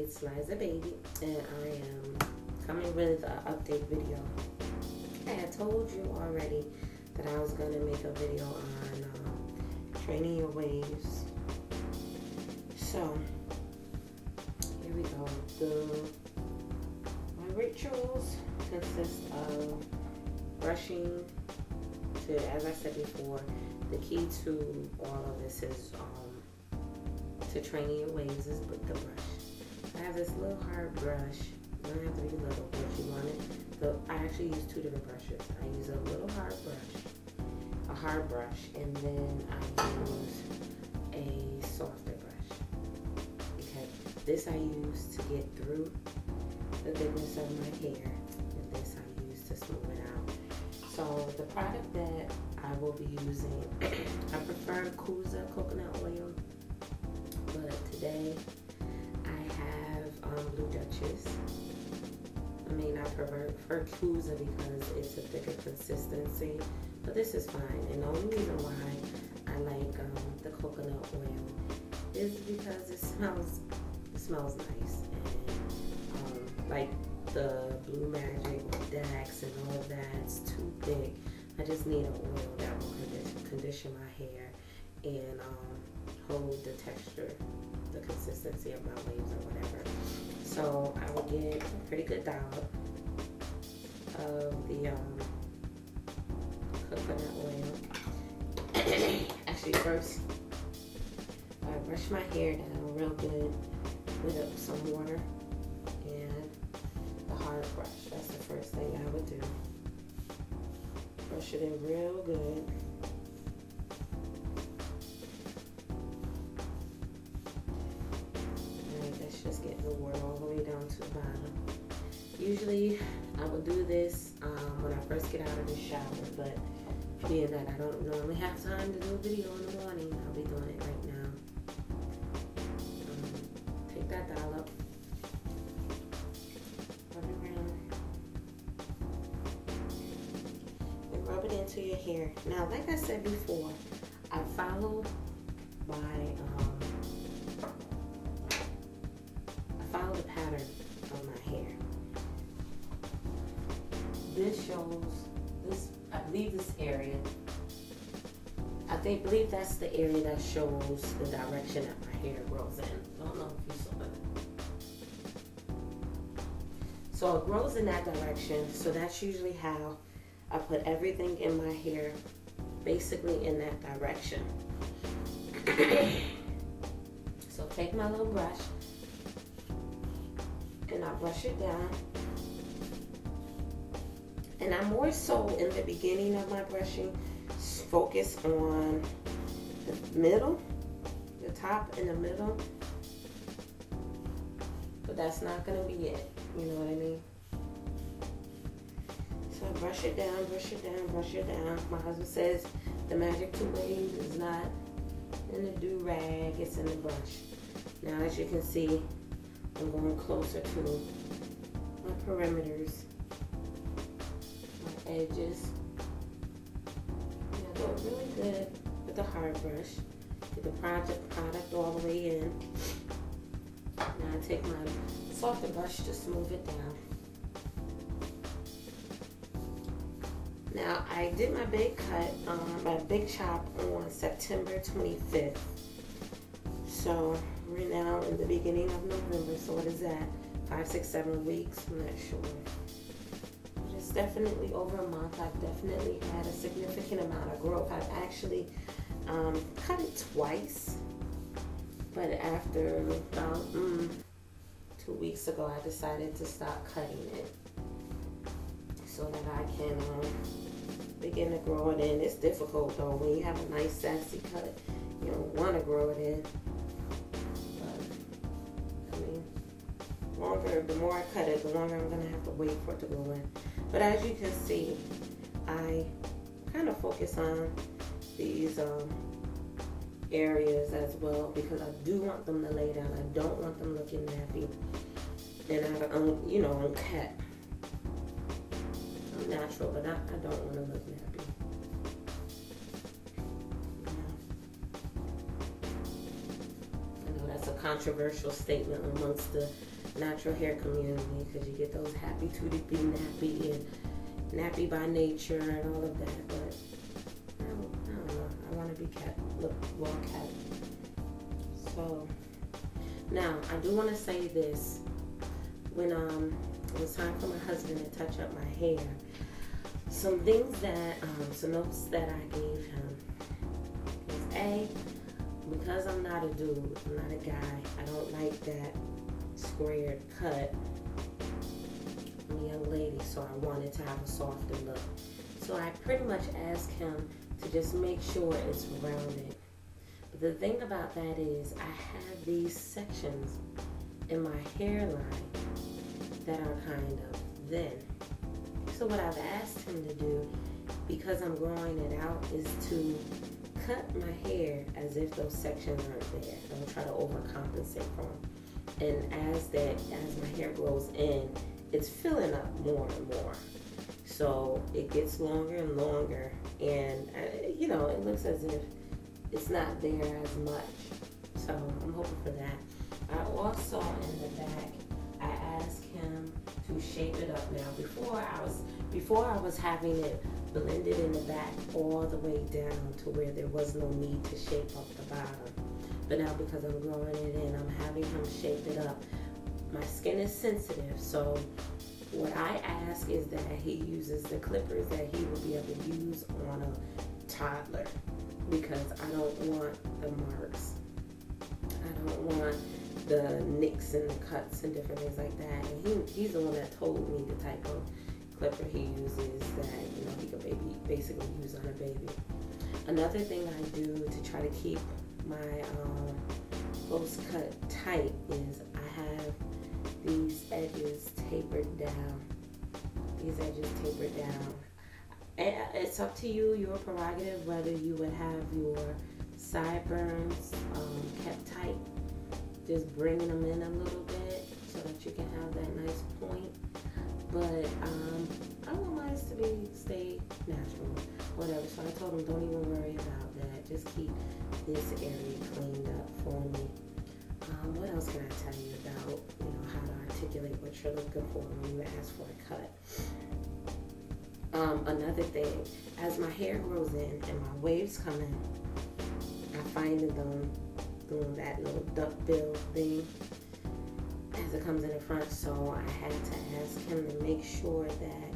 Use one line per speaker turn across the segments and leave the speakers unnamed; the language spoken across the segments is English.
it's Liza Baby, and I am coming with an update video. I had told you already that I was going to make a video on training your waves. So, here we go. My rituals consist of brushing to, as I said before, the key to all of this is to training your waves is with the brush. I have this little hard brush. You don't have to be little, but you want it. I actually use two different brushes. I use a little hard brush, and then I use a softer brush. Okay, this I use to get through the thickness of my hair, and this I use to smooth it out. So the product that I will be using, I prefer Kuza coconut oil, but today I have Blue Duchess. I mean, I prefer Kuza because it's a thicker consistency, but this is fine. And the only reason why I like the coconut oil is because it smells nice, and like the Blue Magic Dax and all of that's too thick. I just need an oil that will condition my hair and hold the texture, the consistency of my waves or whatever. So I will get a pretty good dollop of the coconut oil. Actually, first I brush my hair down real good with some water and the hard brush. That's the first thing I would do. Brush it in real good. Alright, that's just getting the water all the way down to the bottom. Usually I will do this when I first get out of the shower, but being that I don't normally have time to do a video in the morning, I'll be doing it right now. Take that dollop, rub it around, and rub it into your hair. Now, like I said before, I follow the pattern of my hair. This shows this. I believe this area. I believe that's the area that shows the direction that my hair grows in. I don't know if you saw that. So it grows in that direction. So that's usually how I put everything in my hair, basically in that direction. So take my little brush and I brush it down. And I'm more so in the beginning of my brushing, focus on the middle, the top and the middle. But that's not going to be it. You know what I mean? So I brush it down, brush it down, brush it down. My husband says the magic to waves is not in the do-rag, it's in the brush. Now, as you can see, I'm going closer to my perimeters, my edges. I go really good with the hard brush. Get the product all the way in. Now I take my softer brush to smooth it down. Now I did my big cut, my big chop on September 25th. So we're now in the beginning of November. So what is that? 5, 6, 7 weeks? I'm not sure. But it's definitely over a month. I've definitely had a significant amount of growth. I've actually cut it twice. But after about 2 weeks ago, I decided to stop cutting it so that I can begin to grow it in. It's difficult though. When you have a nice sassy cut, you don't want to grow it in. But I mean, the more I cut it, the longer I'm gonna have to wait for it to go in. But as you can see, I kind of focus on these areas as well because I do want them to lay down. I don't want them looking nappy, and I'm cut. I'm natural, but I don't want to look nappy. I know that's a controversial statement amongst the natural hair community, because you get those happy to be nappy and nappy by nature and all of that. But I don't know. I want to be look well kept. So now I do want to say this. When it was time for my husband to touch up my hair, some things that some notes that I gave him was because I'm not a dude, I'm not a guy, I don't like that squared cut. I'm a young lady, so I wanted to have a softer look. So I pretty much asked him to just make sure it's rounded. But the thing about that is I have these sections in my hairline that are kind of thin. So what I've asked him to do, because I'm growing it out, is to cut my hair as if those sections aren't there. Don't try to overcompensate for them. And as my hair grows in, it's filling up more and more. So it gets longer and longer, and it looks as if it's not there as much. So I'm hoping for that. I also, in the back, I asked him to shape it up. Now, before I was having it blended in the back all the way down to where there was no need to shape up the bottom. But now, because I'm growing it in, I'm having him shape it up. My skin is sensitive, so what I ask is that he uses the clippers that he will be able to use on a toddler, because I don't want the marks. I don't want the nicks and the cuts and different things like that. And he's the one that told me the type of clipper he uses that he could basically use on a baby. Another thing I do to try to keep my close cut tight is I have these edges tapered down. And it's up to you, your prerogative, whether you would have your sideburns kept tight, just bringing them in a little bit so that you can have that nice point. But I want mine to stay natural, whatever. So I told him, don't even worry about that. Just keep this area cleaned up for me. What else can I tell you about, how to articulate what you're looking for when you ask for a cut? Another thing, as my hair grows in and my waves come in, I find them doing that little duckbill thing as it comes in the front. So I had to ask him to make sure that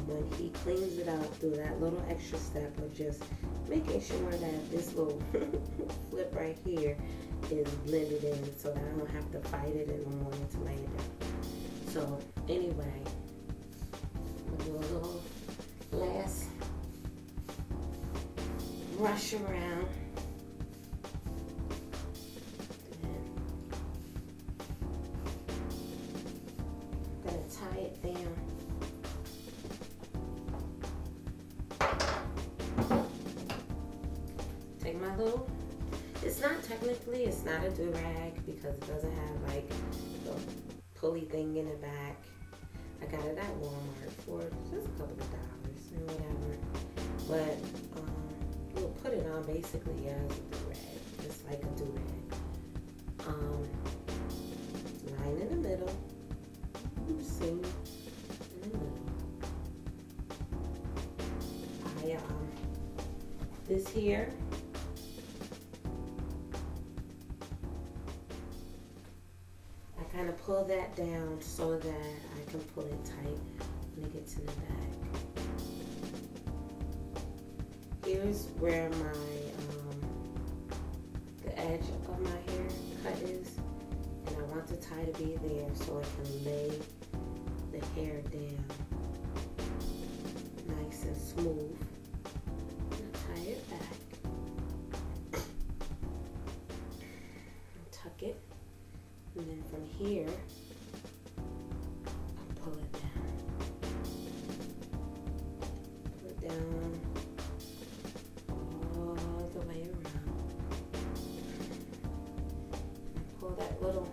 when he cleans it up, do that little extra step of just making sure that this little flip right here is blended in, so that I don't have to fight it in the morning to lay it down. So anyway, we'll do a little last brush around. I'm gonna tie it down. Take my little, it's not a do-rag because it doesn't have like the pulley thing in the back. I got it at Walmart for just a couple of dollars and whatever. But we'll put it on basically as a do-rag, just like a do-rag. Line in the middle, seam in the middle. This here, I kind of pull that down so that I can pull it tight when it gets in the back. Here's where the edge of my hair cut is, and I want the tie to be there so I can lay the hair down nice and smooth. Tie it back, tuck it, and then from here I'll pull it down all the way around, and pull that little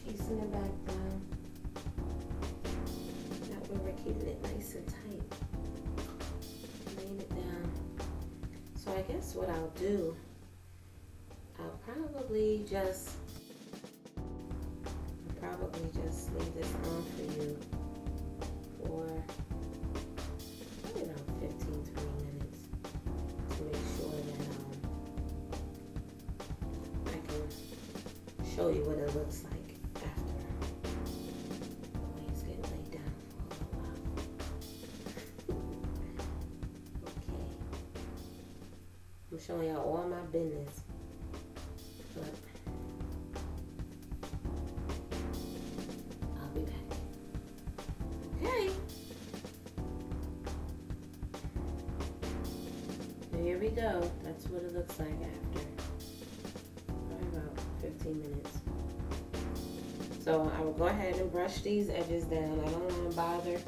piece in the back down. That way we're keeping it nice and tight. Laying it down. So I guess what I'll do, probably just leave this on for you for probably about 15-20 minutes to make sure that I can show you what it looks like after the waves get laid down for a little while. Okay. I'm showing y'all all my business. But I'll be back. Okay. So here we go. That's what it looks like after probably about 15 minutes. So I will go ahead and brush these edges down. I don't want to bother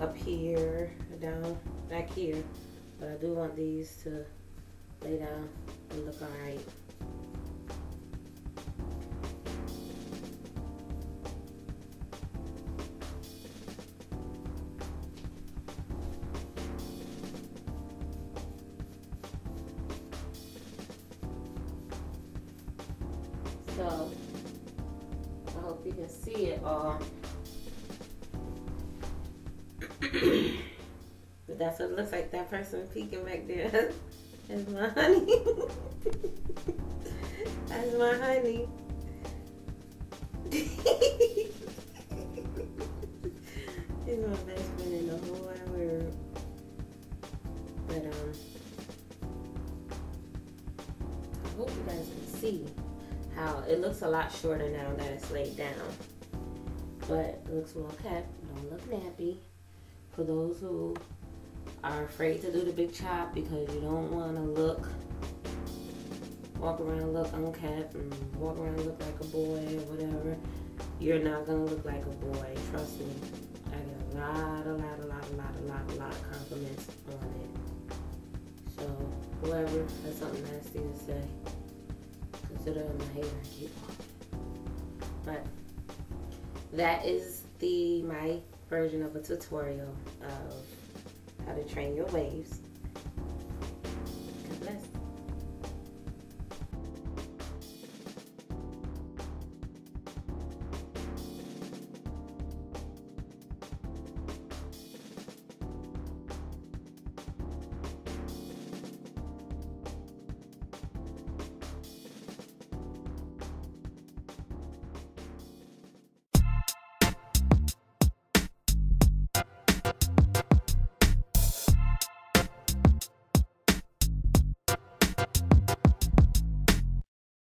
up here, down back here, but I do want these to lay down and look alright. So, I hope you can see it all. But that's what it looks like. That person peeking back there. That's my honey. That's my honey. He's my best friend in the whole wide world. But, I hope you guys can see how it looks a lot shorter now that it's laid down, but it looks well kept. Don't look nappy. For those who are afraid to do the big chop because you don't want to walk around look unkept and walk around look like a boy or whatever, you're not gonna look like a boy. Trust me. I get a lot of compliments on it. So whoever has something nasty to say, consider them a hater and keep walking. But that is my version of a tutorial of how to train your waves.